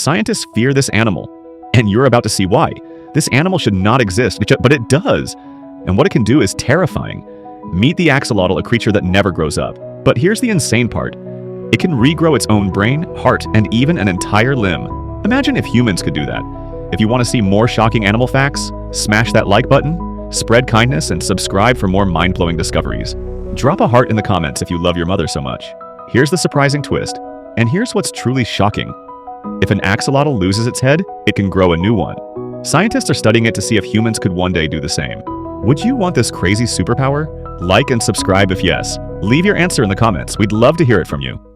Scientists fear this animal, and you're about to see why. This animal should not exist, but it does. And what it can do is terrifying. Meet the axolotl, a creature that never grows up. But here's the insane part. It can regrow its own brain, heart, and even an entire limb. Imagine if humans could do that. If you want to see more shocking animal facts, smash that like button, spread kindness, and subscribe for more mind-blowing discoveries. Drop a heart in the comments if you love your mother so much. Here's the surprising twist, and here's what's truly shocking. If an axolotl loses its head, it can grow a new one. Scientists are studying it to see if humans could one day do the same. Would you want this crazy superpower? Like and subscribe if yes. Leave your answer in the comments. We'd love to hear it from you.